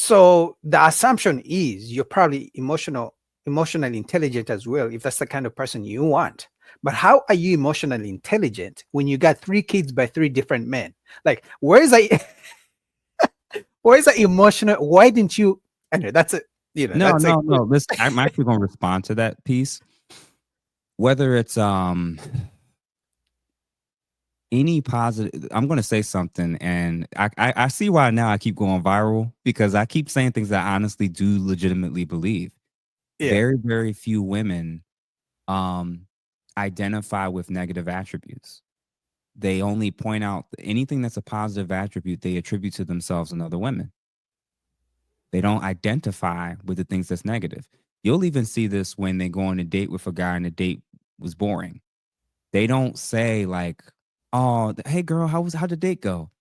So the assumption is you're probably emotionally intelligent as well, if that's the kind of person you want. But how are you emotionally intelligent when you got three kids by three different men? Like, where is that emotional? Why didn't you? Anyway, that's it. No, That's like, no, no. Listen, I'm actually going to respond to that piece. Whether it's any positive, I'm going to say something, and I see why now I keep going viral because I keep saying things that I honestly do legitimately believe. yeah, Very, very few women um identify with negative attributes. They only point out anything that's a positive attribute they attribute to themselves and other women. They don't identify with the things that's negative. You'll even see this when they go on a date with a guy and the date was boring. They don't say like, "Oh, hey girl, how did the date go?"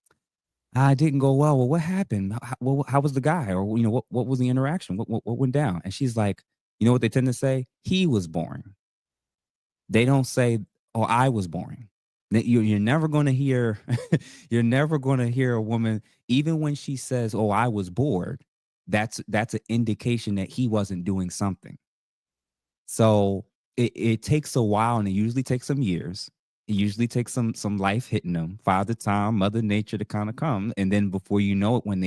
"I didn't go well." "Well, what happened? How was the guy?" Or what was the interaction? What went down? And she's like, you know what they tend to say? "He was boring." They don't say, "Oh, I was boring." You're never going to hear, you're never going to hear a woman, even when she says, "Oh, I was bored." That's an indication that he wasn't doing something. So it takes a while, and it usually takes some years. It usually takes some life hitting them, Father Time, Mother Nature to kind of come, and then before you know it, when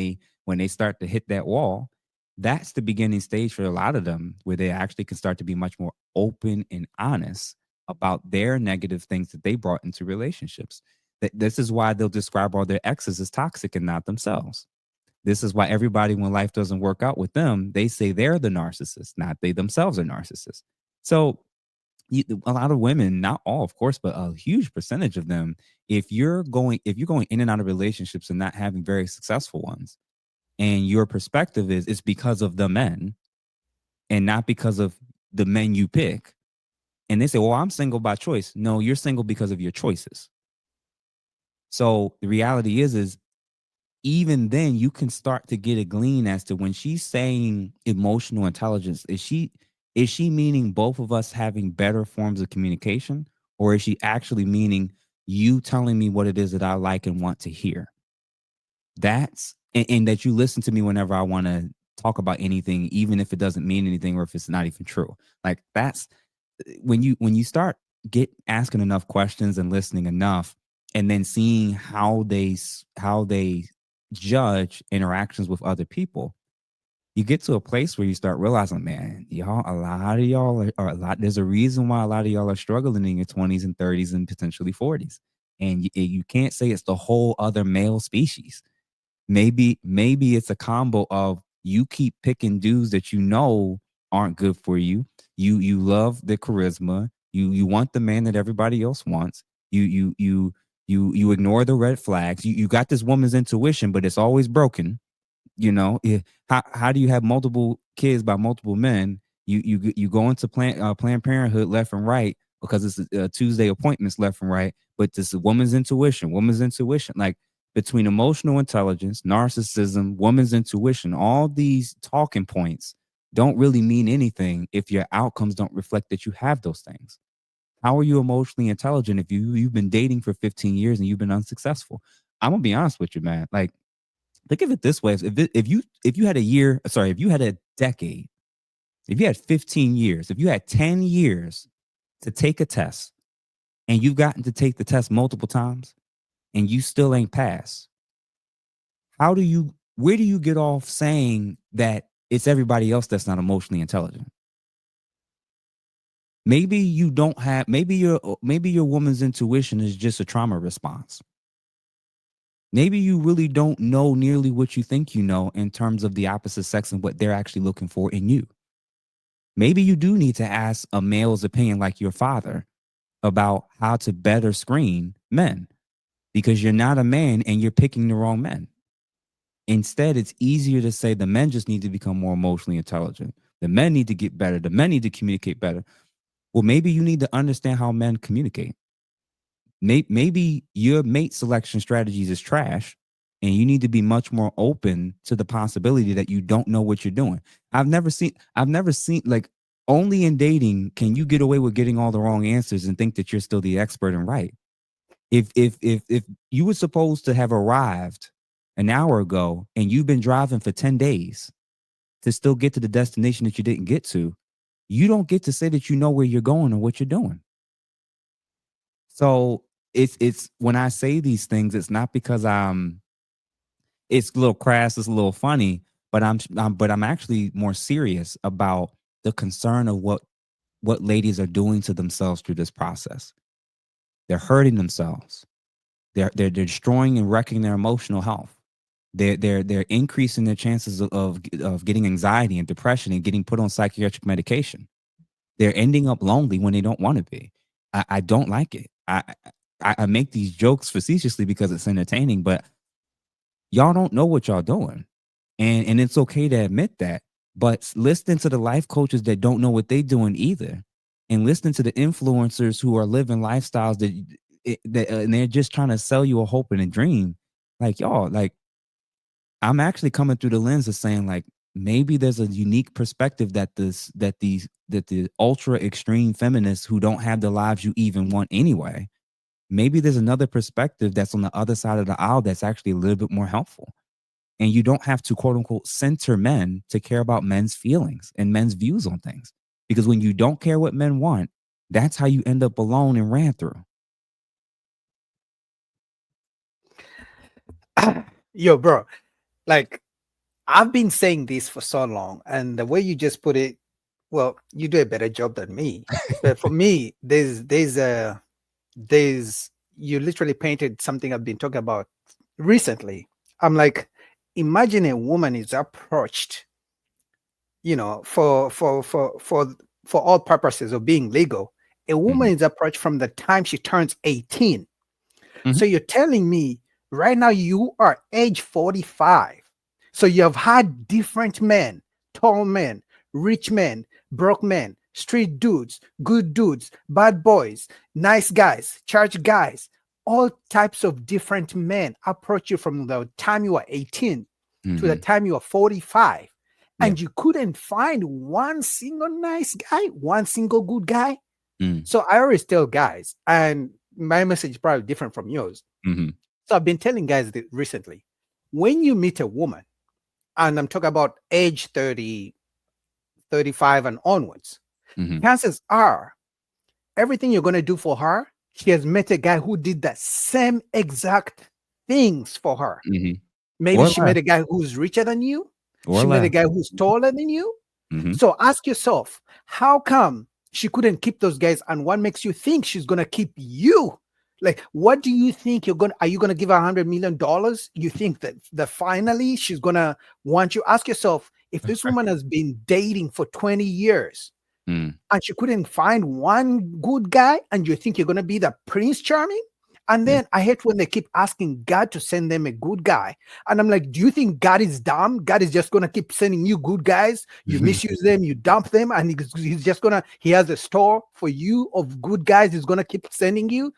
they start to hit that wall, that's the beginning stage for a lot of them, where they actually can start to be much more open and honest about their negative things that they brought into relationships. This is why they'll describe all their exes as toxic and not themselves. This is why everybody, when life doesn't work out with them, they say they're the narcissist, not they themselves are narcissists. So a lot of women, not all, of course, but a huge percentage of them, if you're going in and out of relationships and not having very successful ones, and your perspective is it's because of the men and not because of the men you pick, and they say, "Well, I'm single by choice." No, you're single because of your choices. So the reality is even then you can start to get a glean as to when she's saying emotional intelligence, is she meaning both of us having better forms of communication, or is she actually meaning you telling me what it is that I like and want to hear? And that you listen to me whenever I want to talk about anything, even if it doesn't mean anything or if it's not even true. Like that's when you start get asking enough questions and listening enough, and then seeing how they judge interactions with other people, you get to a place where you start realizing, man, y'all, a lot of y'all are a lot. There's a reason why a lot of y'all are struggling in your 20s and 30s and potentially 40s, and you can't say it's the whole other male species. Maybe it's a combo of you keep picking dudes that you know aren't good for you. You love the charisma. You want the man that everybody else wants. You ignore the red flags. You got this woman's intuition, but it's always broken. How do you have multiple kids by multiple men? You go into Planned Parenthood left and right because it's Tuesday appointments left and right, but this is woman's intuition, like between emotional intelligence, narcissism, woman's intuition, all these talking points don't really mean anything if your outcomes don't reflect that you have those things. How are you emotionally intelligent if you've been dating for 15 years and you've been unsuccessful? I'm gonna be honest with you, man. Like, think of it this way: if you had a year, sorry, if you had a decade, if you had 15 years, if you had 10 years to take a test, and you've gotten to take the test multiple times, and you still ain't passed, where do you get off saying that it's everybody else that's not emotionally intelligent? Maybe you don't have, maybe your woman's intuition is just a trauma response. Maybe you really don't know nearly what you think you know in terms of the opposite sex and what they're actually looking for in you. Maybe you do need to ask a male's opinion, like your father, about how to better screen men, because you're not a man and you're picking the wrong men. Instead, it's easier to say the men just need to become more emotionally intelligent. The men need to get better. The men need to communicate better. Well, maybe you need to understand how men communicate. Maybe your mate selection strategies is trash, and you need to be much more open to the possibility that you don't know what you're doing. I've never seen like, only in dating can you get away with getting all the wrong answers and think that you're still the expert and right. If you were supposed to have arrived an hour ago and you've been driving for 10 days to still get to the destination that you didn't get to, you don't get to say that you know where you're going or what you're doing. So it's when I say these things, it's not because it's a little crass, it's a little funny, but I'm actually more serious about the concern of what ladies are doing to themselves through this process. They're hurting themselves. They're destroying and wrecking their emotional health. They're increasing their chances of getting anxiety and depression and getting put on psychiatric medication. They're ending up lonely when they don't want to be. I don't like it. I make these jokes facetiously because it's entertaining, but y'all don't know what y'all doing. And it's okay to admit that. But listening to the life coaches that don't know what they're doing either, and listening to the influencers who are living lifestyles and they're just trying to sell you a hope and a dream, like y'all, like I'm actually coming through the lens of saying like maybe there's a unique perspective that the ultra extreme feminists who don't have the lives you even want anyway, maybe there's another perspective that's on the other side of the aisle that's actually a little bit more helpful. And you don't have to quote unquote center men to care about men's feelings and men's views on things. Because when you don't care what men want, that's how you end up alone and ran through. Yo, bro, like I've been saying this for so long, and the way you just put it, well, you do a better job than me. But for me, there's you literally painted something I've been talking about recently. I'm like, imagine a woman is approached, for all purposes of being legal. A woman is approached from the time she turns 18. So you're telling me right now you are age 45. So you have had different men, tall men, rich men, broke men, street dudes, good dudes, bad boys, nice guys, church guys, all types of different men approach you from the time you were 18 to the time you were 45. And you couldn't find one single nice guy, one single good guy. So I always tell guys, and my message is probably different from yours. So I've been telling guys that recently, when you meet a woman, and I'm talking about age 30, 35 and onwards, chances are everything you're going to do for her, she has met a guy who did the same exact things for her. Maybe she met a guy who's richer than you. She met a guy who's taller than you. So ask yourself, how come she couldn't keep those guys? And what makes you think she's going to keep you? Like, what do you think are you going to give her $100 million? You think that finally she's going to want you? Ask yourself, if this woman has been dating for 20 years and she couldn't find one good guy, and you think you're going to be the Prince Charming? And then I hate when they keep asking God to send them a good guy. And I'm like, do you think God is dumb? God is just going to keep sending you good guys. You misuse them, you dump them, and he's just going to, he has a store for you of good guys he's going to keep sending you.